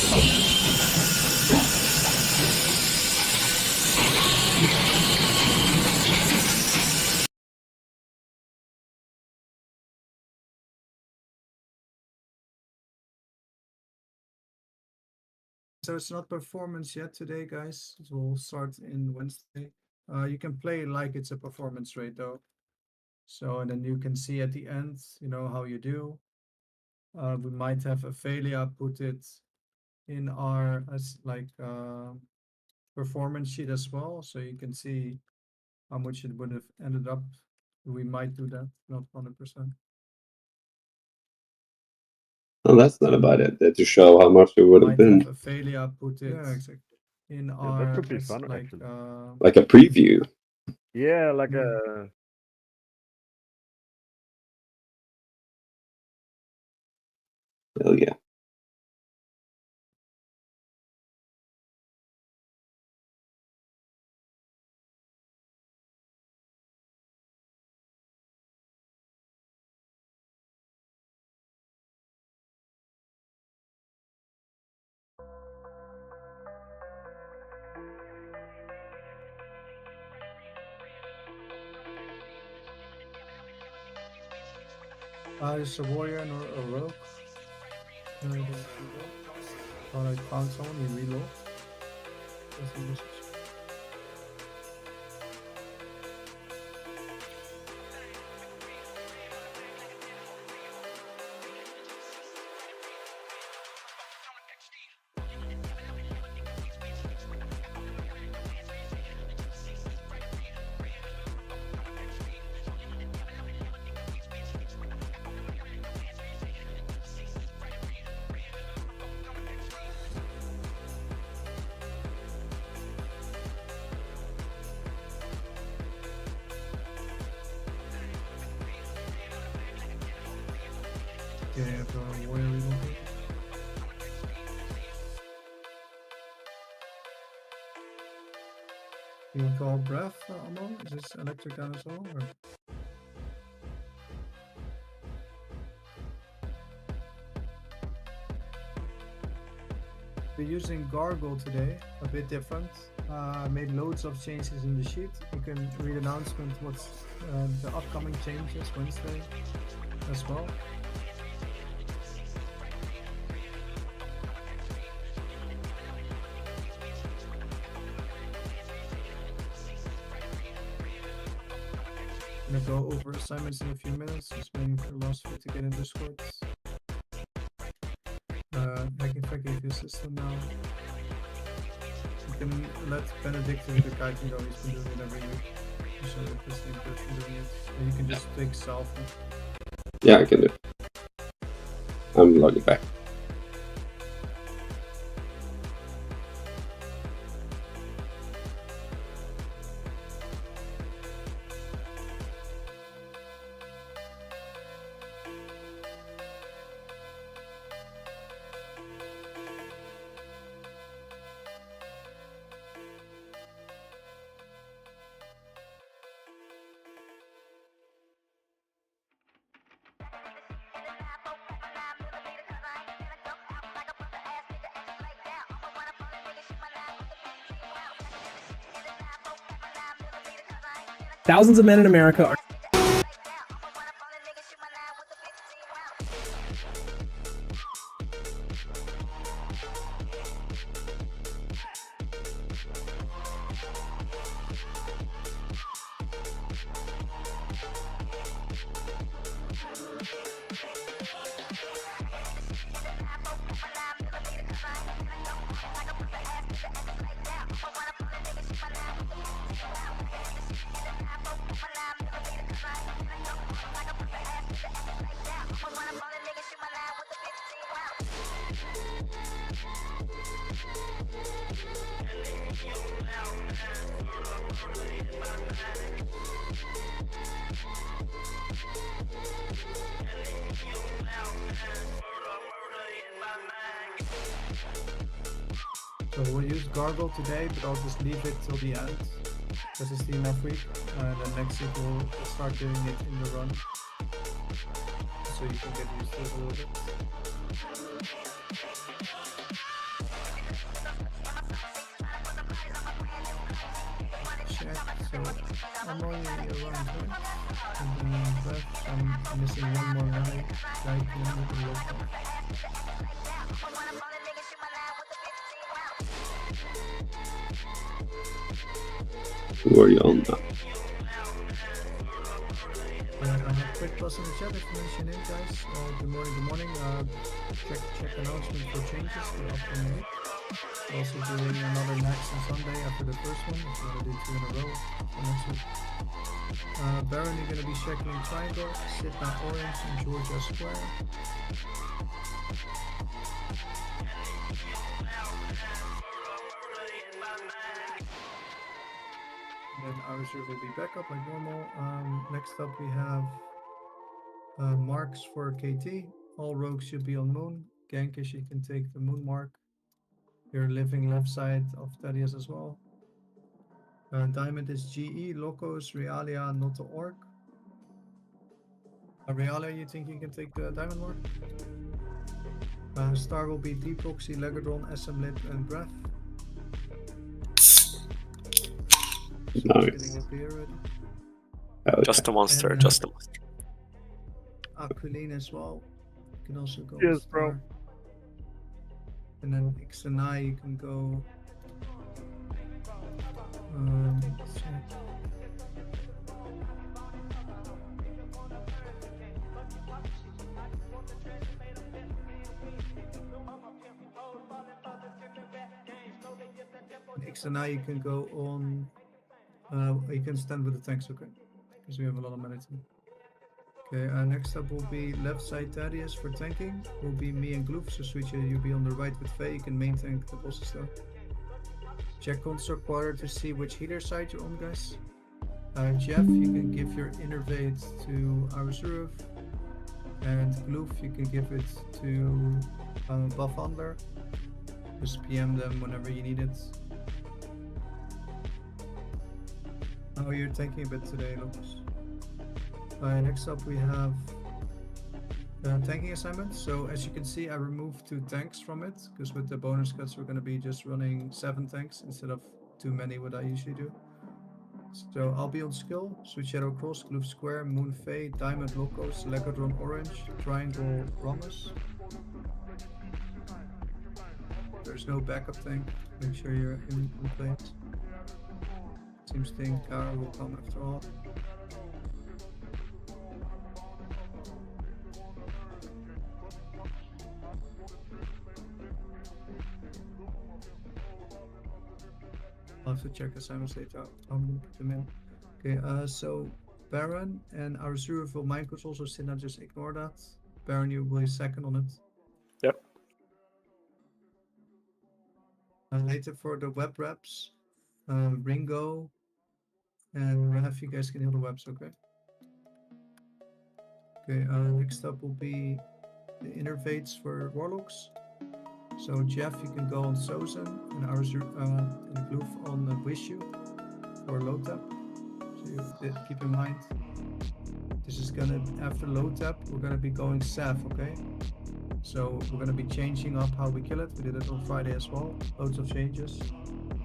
So it's not performance yet today, guys. It will start in Wednesday. You can play like it's a performance rate though. So, and then you can see at the end, you know, how you do. We might have Ophelia put it in our as like performance sheet as well, so you can see how much it would have ended up. We might do that, not 100%. Oh, that's not about it. To show how much it would have been. Ophelia put it exactly in our that could be fun, like actually. Like a preview. Yeah, like Yeah. a. Hell yeah. Is a warrior and a rogue. Thought I found someone, he reload. Yeah, for a warrior reload. You want to call breath ammo? Is this electric gun as well? Or? We're using Gargle today, a bit different. Made loads of changes in the sheet. You can read announcement what's the upcoming changes Wednesday as well. I'm gonna go over assignments in a few minutes, just waiting for the last few to get in Discord. Hacking Fact gave you a system now. You can let Benedict do the kiting though, he's been doing it every week. So if this thing person doing it, and you can just take self. Yeah, I can do it. I'm logging back. Thousands of men in America are So we'll use Gargle today, but I'll just leave it till the end. Because it's DMF week, and then next week we'll start doing it in the run. So you can get used to it a little bit. ammo you around, right? And then breath, I'm missing one more ally. Guy killing with the local. Who are you on now? Quick plus in the chat information in, guys. Good morning. Check announcement for changes for the upcoming week. Also doing another NAxx on Sunday after the first one. We're gonna do 2 in a row for next week. Baron, you're gonna be checking Triangle, Sydney Orange, and Georgia Square. Then our reserve will be back up like normal. Next up we have marks for KT. All rogues should be on moon. Gankish, you can take the moon mark. You're living left side of Thaddeus as well. Diamond is GE, Locos, Realia, not the Orc. Realia, you think you can take the diamond mark? Star will be Deproxy, Legadron, SM Lit, and Breath. Nice. Just a monster, And, just a monster. Aquiline as well. You can also go. Yes, with bro. Star. And then X and I, you can go. Let's see. X and I, you can go on. You can stand with the tanks, okay? Because we have a lot of momentum. Okay, next up will be left side Thaddeus for tanking. Will be me and Gloof, so switch you'll be on the right with Faye. You can main tank the bosses though. Check consort quarter to see which healer side you're on, guys. Jeff, you can give your innervate to our reserve. And Gloof, you can give it to Buff Under. Just PM them whenever you need it. Oh, you're tanking a bit today, Lucas. Next up we have tanking assignment. So as you can see, I removed 2 tanks from it because with the bonus cuts we're going to be just running 7 tanks instead of too many what I usually do. So I'll be on skill, Sweet Shadow Cross, Gloof Square, Moon Fae, Diamond Locos, Legadron Orange, Triangle Promise. There's no backup tank, make sure you're in place. Seems think Kara will come after all. I'll have to check assignments later. I'm gonna put them in. Okay, so Baron and our reserve will mind control, so Sinna just ignore that. Baron, you will be second on it. Yep. Later for the web reps, Ringo and Raf, you guys can heal the webs, okay? Okay, next up will be the innervates for Warlocks. So Jeff, you can go on Sozin, and ours and Gloof on the Wishu for low tap. So you keep in mind, this is gonna, after low tap, we're gonna be going Saf, okay? So we're gonna be changing up how we kill it. We did it on Friday as well, loads of changes.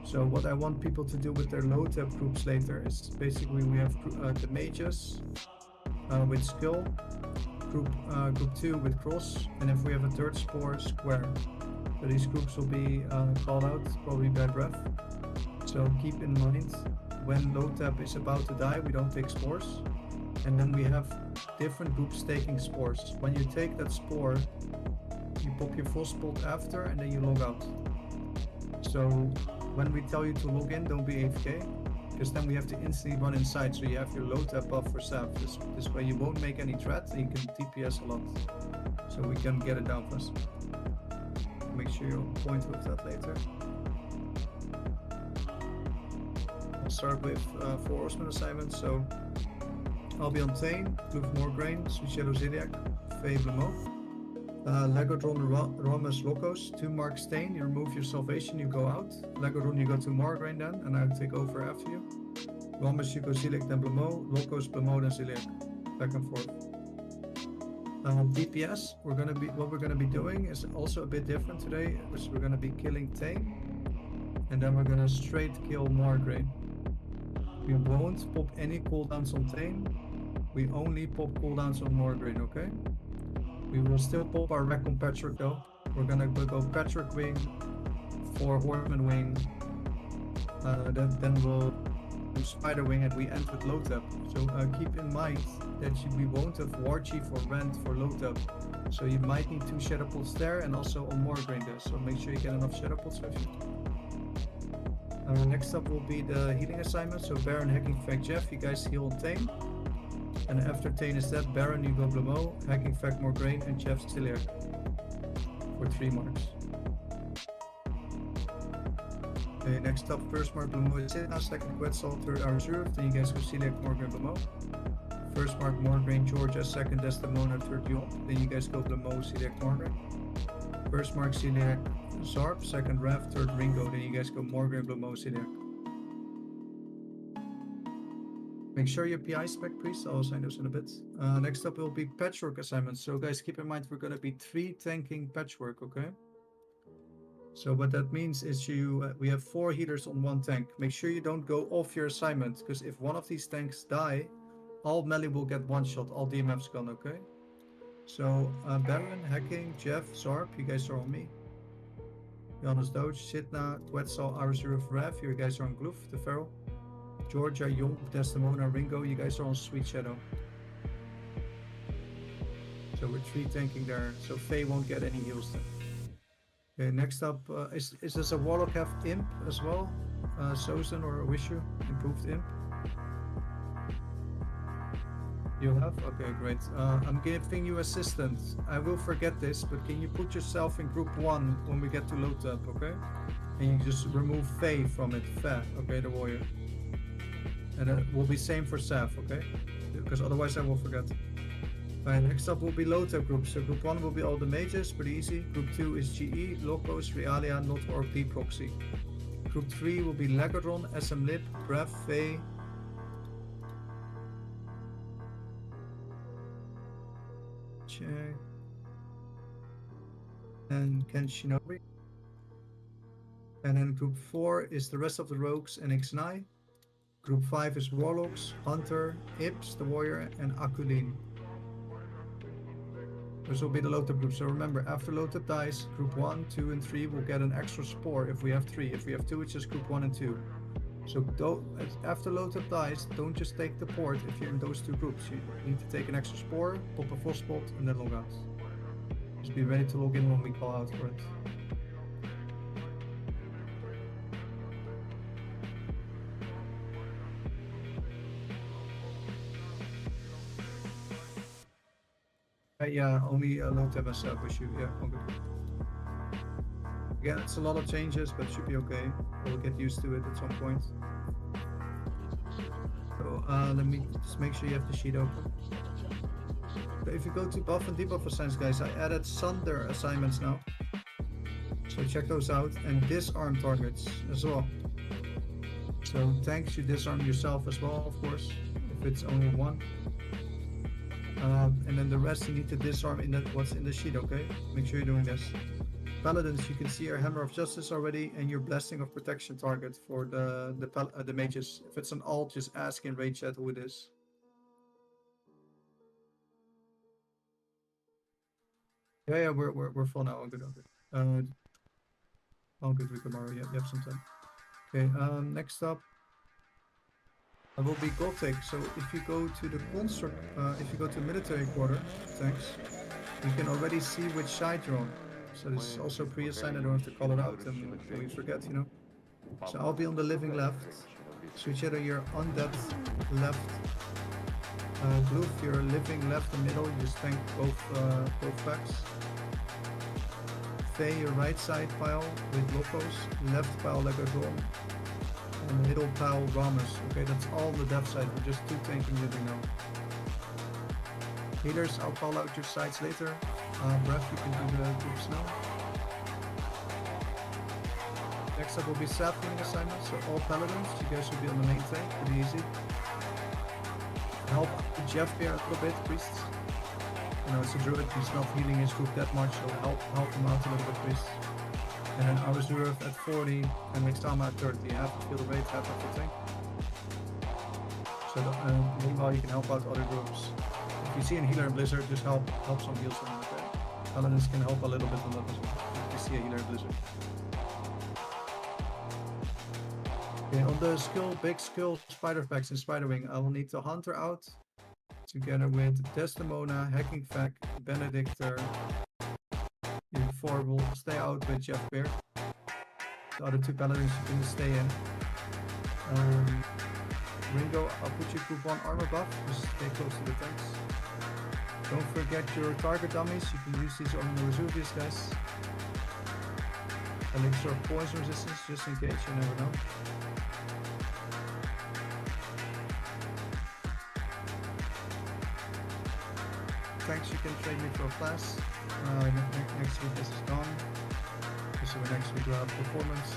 So what I want people to do with their low tap groups later is basically we have the mages with skill, group 2 with cross, and if we have a third spore, square. So these groups will be called out probably by breath. So keep in mind, when low tap is about to die, we don't take spores. And then we have different groups taking spores. When you take that spore, you pop your full spot after and then you log out. So when we tell you to log in, don't be AFK, because then we have to instantly run inside. So you have your low tap buff for Saf. This way you won't make any threat and you can TPS a lot. So we can get it down fast. Make sure you're on point with that later. I'll start with 4 horseman assignments. So I'll be on Tane, Gloof Morgraine, Sweet Shadow Zodiac, Fae Blamo. Legodron Romus Locos, 2 mark Stain, you remove your salvation, you go out. Legodron, you go to Morgraine then, and I'll take over after you. Romus, you go Zilic, then Blamo, Locos, Blamo, then Zilic. Back and forth. DPS, what we're gonna be doing is also a bit different today, which we're gonna be killing Tane, and then we're gonna straight kill Morgraine. We won't pop any cooldowns on Tame. We only pop cooldowns on Morgreen, okay? We will still pop our Rec on Patrick though. We're gonna go Patrick Wing, 4 Horseman Wing, then we'll do Spider Wing and we end with low tap. So keep in mind that we won't have War Chief or Rend for low tap. So you might need 2 Shadow Pots there and also on Morgreen there. So make sure you get enough Shadow Pots with you. Next up will be the healing assignment. So Baron, Hacking, Fact, Jeff, you guys heal on Tame. And after Tane is dead, Baron, you go Blamo, Hacking, Fact, Morgraine, and Jeff Celiac for 3 marks. Okay, next up, first mark Blamo is Sitna, second Quetzal, third Reserve, then you guys go Celiac, Morgraine, Blamo. First mark Morgraine, Georgia, second Desdemona, third Yon, then you guys go Blamo, Celiac, Morgraine. First mark Celiac, Zarp, second Rav, third Ringo, then you guys go Morgraine, Blamo, Celiac. Make sure your PI spec, priest. I'll assign those in a bit. Next up will be patchwork assignments. So guys, keep in mind we're gonna be 3 tanking patchwork, okay? So what that means is we have 4 healers on 1 tank. Make sure you don't go off your assignment, because if one of these tanks die, all melee will get 1 shot, all DMF's gone, okay? So Baron, Hacking, Jeff, Zarp, you guys are on me. Jonas Doge, Sitna, Quetzal, Arzuruf, Rav, you guys are on Gloof, the Feral. Georgia, Young, Desdemona, Ringo, you guys are on Sweet Shadow. So we're 3 tanking there, so Faye won't get any heals then. Okay, next up, is this a Warlock have Imp as well? Sozen or Wishu, improved Imp? You have? Okay, great. I'm giving you assistance. I will forget this, but can you put yourself in group 1 when we get to low tap, okay? And you just remove Faye from it, Faye, okay, the warrior. And it will be same for Saf, okay? Because otherwise I will forget. Alright, next up will be low tap groups. So group 1 will be all the mages, pretty easy. Group 2 is GE, Locos, Realia, Not Orc, D Proxy. Group 3 will be Legadron, SM Lip, Breath, Faye. Check. And Ken Shinobi. And then group 4 is the rest of the rogues and Ixnai. Group 5 is Warlocks, Hunter, Ips, the Warrior, and Akulin. This will be the low tap group. So remember, after low tap dies, group 1, 2, and 3 will get an extra spore if we have 3. If we have 2, it's just group 1 and 2. So after low tap dies, don't just take the port if you're in those 2 groups. You need to take an extra spore, pop a full spot, and then log out. Just be ready to log in when we call out for it. Yeah, only low tap and self issue. Yeah, all good. Again, it's a lot of changes, but it should be okay. We'll get used to it at some point. So let me just make sure you have the sheet open. Okay, if you go to buff and debuff assignments, guys, I added Sunder assignments now. So check those out, and disarm targets as well. So tanks, you disarm yourself as well, of course, if it's only 1. And then the rest you need to disarm in what's in the sheet, okay? Make sure you're doing this. Paladins, you can see your Hammer of Justice already and your Blessing of Protection target for the mages. If it's an alt, just ask in raid chat who it is. Yeah, we're full now. All good, all good. All good with tomorrow. Yeah, you have some time. Okay, next up. Will be Gothic. So if you go to the construct, if you go to military quarter, thanks, you can already see which side you're on. So this is also pre-assigned. I don't have to call it out, and we forget, you know. So I'll be on the living left. Switch Shadow, you're undead left. Blue, you're living left and middle. You just tank both backs. Faye, your right side pile with Locos, left pile Legadron. And middle pile Ramus. Okay, that's all on the dev side. We're just 2 tanking living now. Healers, I'll call out your sides later. Breath, you can do the groups now. Next up will be Sap healing assignments. So all paladins, you guys will be on the main tank. Pretty easy. Help Jeff here a little bit, priests. You know, it's a druid. He's not healing his group that much, so help him out a little bit, priests. And then Arzuruf at 40 and Mixtama at 30. Half of field rate, half of the tank. So meanwhile you can help out other groups. If you see a healer in Blizzard, just help some heals on it. Okay? Paladins can help a little bit on that as well. If you see a healer in Blizzard. Okay, on the skill, big skill, spider packs and spiderwing, I will need the hunter out together with Desdemona, Hacking Fact, Benedictor. You 4 will stay out with Jeff Beard. The other 2 paladins you can stay in. Ringo, I'll put you group 1 armor buff, just stay close to the tanks. Don't forget your target dummies, you can use these on the Vesuvius guys. Elixir of poison resistance, just in case, you never know. Tanks you can trade me for a class. Next week this is gone. So next week we'll have performance.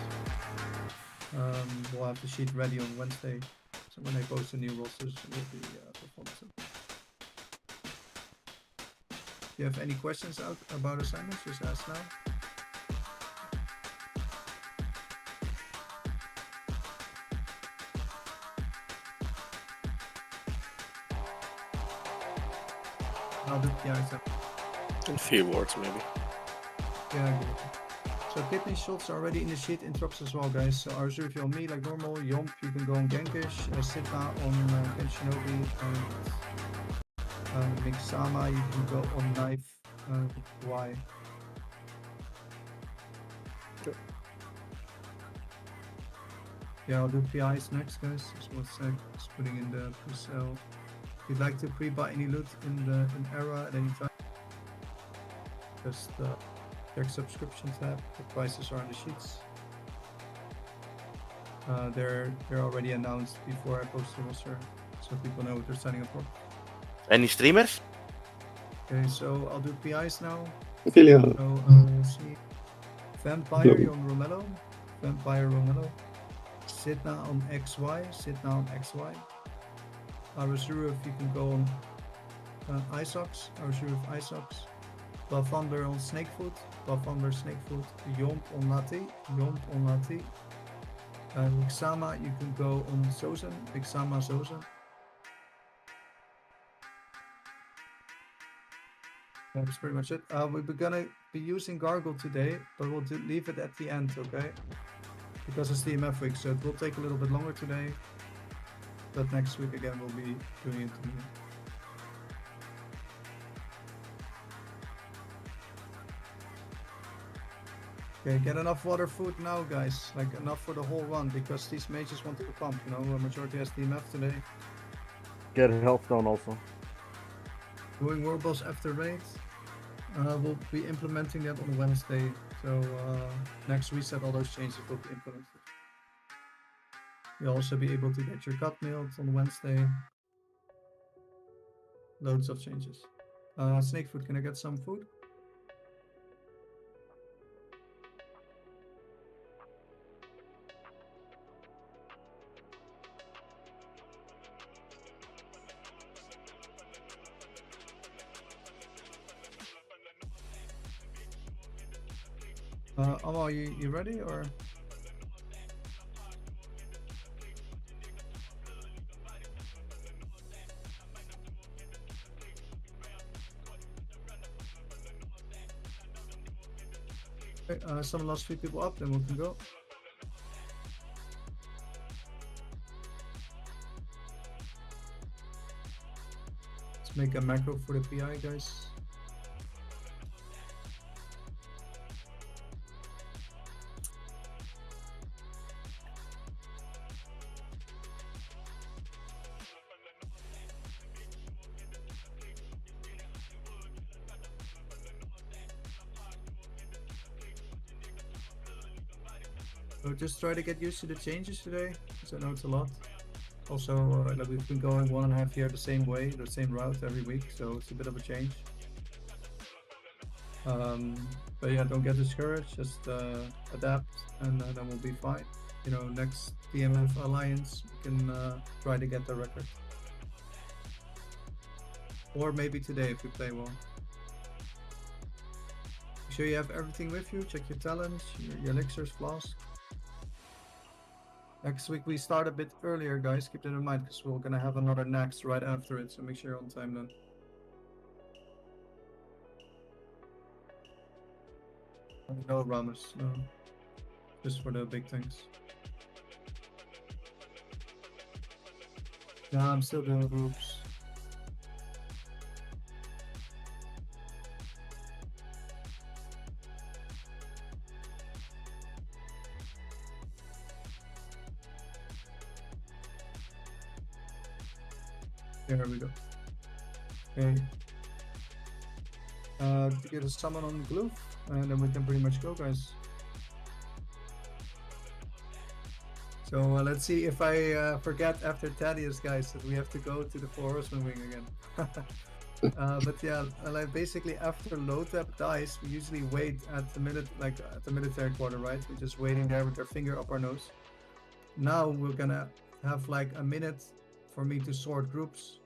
We'll have the sheet ready on Wednesday. So when I post the new rosters, it will be performance. If you have any questions about assignments, just ask now. I'll do PI. A few words maybe. Yeah, good. So kidney shots are already in the sheet in drops as well, guys. So Arzurvi on me like normal, Yomp you can go on Genkish, Sitna on Ken Shinobi, and Mixama you can go on Knife Y. Sure. Yeah, I'll do PIs next, guys. Just 1 sec, just putting in the pre-sale. If you'd like to pre-buy any loot in Era at any time, just check subscription tab. The prices are on the sheets. They're already announced before I post the roster, so people know what they're signing up for. Any streamers? Okay, so I'll do PIs now. Ophelia. So we'll see. Vampire Hello. on Romello. Vampire Romello. Sitna on XY. Sitna on XY. Arazuru if you can go on Isox. Arazuru of Isox. Bavander on Snakefoot. Bavander Snakefoot. Yomp on Lati. Yomp on Lati. Mixama you can go on Zozen. Mixama Zozen. That's pretty much it. We're gonna be using Gargle today, but we'll leave it at the end, okay? Because it's DMF week, so it will take a little bit longer today. But next week again we'll be doing it tomorrow. Okay, get enough water, food now, guys. Like enough for the whole run, because these mages want to pump, you know. A majority has DMF today. Get a health stone also. Doing world boss after raid. We'll be implementing that on Wednesday. So next reset, all those changes will be implemented. You'll also be able to get your cut mailed on Wednesday. Loads of changes. Snake food, can I get some food? Amal, you ready or? Okay, some last 3 people up, then we can go. Let's make a macro for the PI, guys. So just try to get used to the changes today, because I know it's a lot. Also, like we've been going 1.5 years the same way, the same route every week, so it's a bit of a change. But yeah, don't get discouraged, just adapt, and then we'll be fine. You know, next DMF Alliance, we can try to get the record. Or maybe today if we play well. Make sure you have everything with you, check your talents, your elixirs, flask. Next week we start a bit earlier, guys. Keep that in mind because we're gonna have another NAxx right after it, so make sure you're on time then. No Ramos, no. Just for the big things. Yeah, I'm still doing groups. There we go. Okay. To get a summon on glue, and then we can pretty much go, guys. So let's see if I forget after Thaddeus, guys, that we have to go to the Four Horsemen wing again. But yeah, like basically after Lothep dies, we usually wait at the military quarter, right? We're just waiting there with our finger up our nose. Now we're gonna have like a minute for me to sort groups,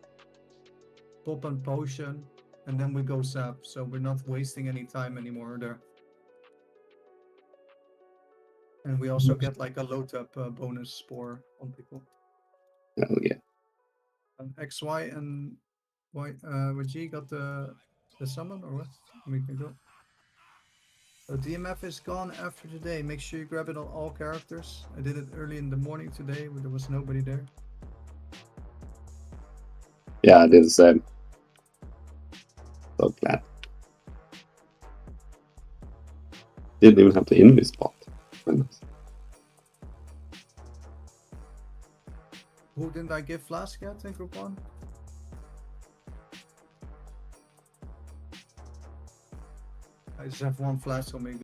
pop and potion, and then we go sap. So we're not wasting any time anymore there. And we also get like a Lothep bonus spore on people. Oh yeah. XY and G got the summon or what? We can go. So DMF is gone after today. Make sure you grab it on all characters. I did it early in the morning today, but there was nobody there. Yeah, I did the same. So glad. Didn't even have the enemy spot. Goodness. Who didn't I give Flask yet in group 1? I just have one Flask on me.